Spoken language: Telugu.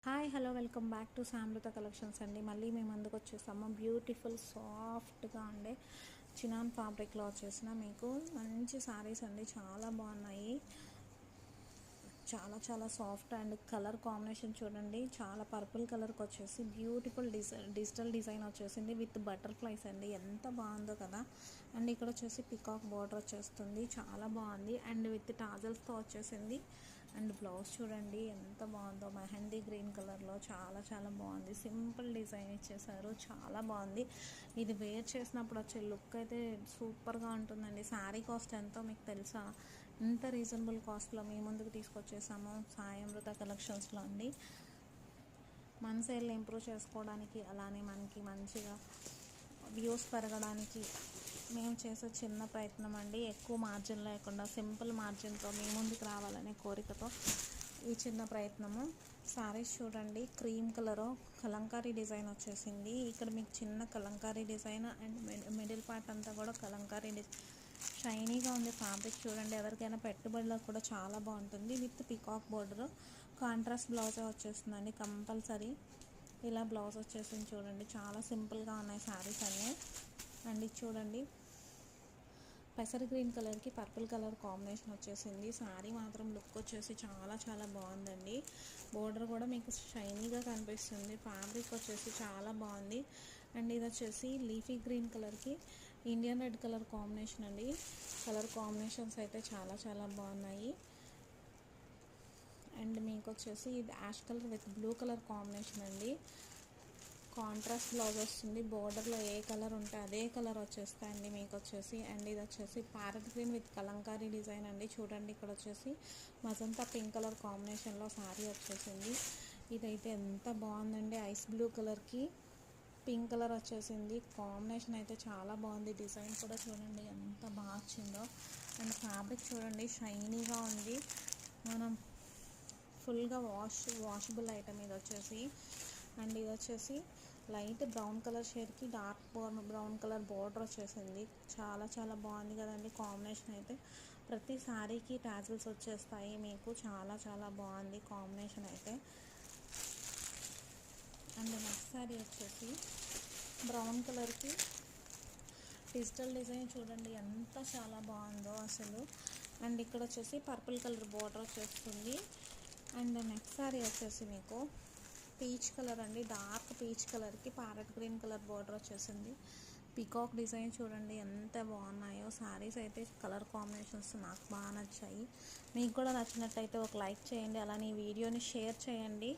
Hi hello welcome back to సామృత collections అండి. మళ్ళీ మేము అందుకు వచ్చేసాము. బ్యూటిఫుల్ సాఫ్ట్గా ఉండే చినాన్ ఫ్యాబ్రిక్లో వచ్చేసిన మీకు మంచి శారీస్ అండి. చాలా బాగున్నాయి. చాలా చాలా సాఫ్ట్ అండ్ కలర్ కాంబినేషన్ చూడండి. చాలా పర్పుల్ కలర్కి వచ్చేసి బ్యూటిఫుల్ డిజిటల్ డిజైన్ వచ్చేసింది విత్ బటర్ఫ్లైస్ అండి. ఎంత బాగుందో కదా. అండ్ ఇక్కడ వచ్చేసి పికాక్ బార్డర్ వచ్చేస్తుంది. చాలా బాగుంది. అండ్ విత్ టాజల్స్తో వచ్చేసింది. అండ్ బ్లౌజ్ చూడండి ఎంత బాగుందో. మెహందీ గ్రీన్ కలర్లో చాలా చాలా బాగుంది. సింపుల్ డిజైన్ ఇచ్చేసారు. చాలా బాగుంది. ఇది వేర్ చేసినప్పుడు వచ్చే లుక్ అయితే సూపర్గా ఉంటుందండి. శారీ కాస్ట్ ఎంతో మీకు తెలుసా? ఇంత రీజనబుల్ కాస్ట్లో మీ ముందుకు తీసుకొచ్చేసాము సామృత కలెక్షన్స్లో అండి. మన సేల్ ఇంప్రూవ్ చేసుకోవడానికి, అలానే మనకి మంచిగా వ్యూస్ పెరగడానికి మేము చేసే చిన్న ప్రయత్నం అండి. ఎక్కువ మార్జిన్ లేకుండా సింపుల్ మార్జిన్తో మీ ముందుకు రావాలనే కోరికతో ఈ చిన్న ప్రయత్నము. శారీస్ చూడండి, క్రీమ్ కలరు కలంకారీ డిజైన్ వచ్చేసింది. ఇక్కడ మీకు చిన్న Kalamkari design and middle part అంతా కూడా కలంకారీ షైనీగా ఉంది. ఫ్యాబ్రిక్ చూడండి, ఎవరికైనా పెట్టుబడిలో కూడా చాలా బాగుంటుంది. విత్ పికాక్ బోర్డర్ కాంట్రాస్ట్ బ్లౌజే వచ్చేస్తుందండి కంపల్సరీ. ఇలా బ్లౌజ్ వచ్చేసింది చూడండి. చాలా సింపుల్గా ఉన్నాయి శారీస్ అన్నీ. అండ్ ఇది చూడండి, పెసర గ్రీన్ కలర్కి పర్పుల్ కలర్ కాంబినేషన్ వచ్చేసింది. శారీ మాత్రం లుక్ వచ్చేసి చాలా చాలా బాగుందండి. బోర్డర్ కూడా మీకు షైనీగా కనిపిస్తుంది. ఫ్యాబ్రిక్ వచ్చేసి చాలా బాగుంది. అండ్ ఇది వచ్చేసి లీఫీ గ్రీన్ కలర్కి ఇండియన్ రెడ్ కలర్ కాంబినేషన్ అండి. కలర్ కాంబినేషన్స్ అయితే చాలా చాలా బాగున్నాయి. అండ్ మీకు వచ్చేసి ఇది ash colour with blue colour combination అండి. కాంట్రాస్ట్ బ్లౌజ్ వస్తుంది. బోర్డర్లో ఏ కలర్ ఉంటే అదే కలర్ వచ్చేస్తాయండి మీకు వచ్చేసి. అండ్ ఇది వచ్చేసి parrot green with Kalamkari design అండి. చూడండి, ఇక్కడ వచ్చేసి మజంతా పింక్ కలర్ కాంబినేషన్లో శారీ వచ్చేసింది. ఇదైతే ఎంత బాగుందండి. ఐస్ బ్లూ కలర్కి పింక్ కలర్ వచ్చేసింది. కాంబినేషన్ అయితే చాలా బాగుంది. డిజైన్ కూడా చూడండి ఎంత బాగా వచ్చిందో. అండ్ ఫ్యాబ్రిక్ చూడండి షైనీగా ఉంది. మనం ఫుల్గా వాషబుల్ ఐటమ్ ఇది వచ్చేసి. అండ్ ఇది వచ్చేసి లైట్ బ్రౌన్ కలర్ షేడ్కి డార్క్ బ్రౌన్ కలర్ బార్డర్ వచ్చేసింది. చాలా చాలా బాగుంది కదండి కాంబినేషన్ అయితే. ప్రతి శారీకి టాజిల్స్ వచ్చేస్తాయి మీకు. చాలా చాలా బాగుంది కాంబినేషన్ అయితే. అండ్ నెక్స్ట్ శారీ వచ్చేసి బ్రౌన్ కలర్కి డిజిటల్ డిజైన్ చూడండి ఎంత చాలా బాగుందో అసలు. అండ్ ఇక్కడ వచ్చేసి పర్పుల్ కలర్ బార్డర్ వచ్చేస్తుంది. అండ్ నెక్స్ట్ శారీ వచ్చేసి మీకు పీచ్ కలర్ అండి. డార్క్ పీచ్ కలర్కి ప్యారెట్ గ్రీన్ కలర్ బార్డర్ వచ్చేసింది. పికాక్ డిజైన్ చూడండి ఎంత బాగున్నాయో. శారీస్ అయితే కలర్ కాంబినేషన్స్ నాకు బాగా నచ్చాయి. మీకు కూడా నచ్చినట్టయితే ఒక లైక్ చేయండి. అలానే ఈ వీడియోని షేర్ చేయండి.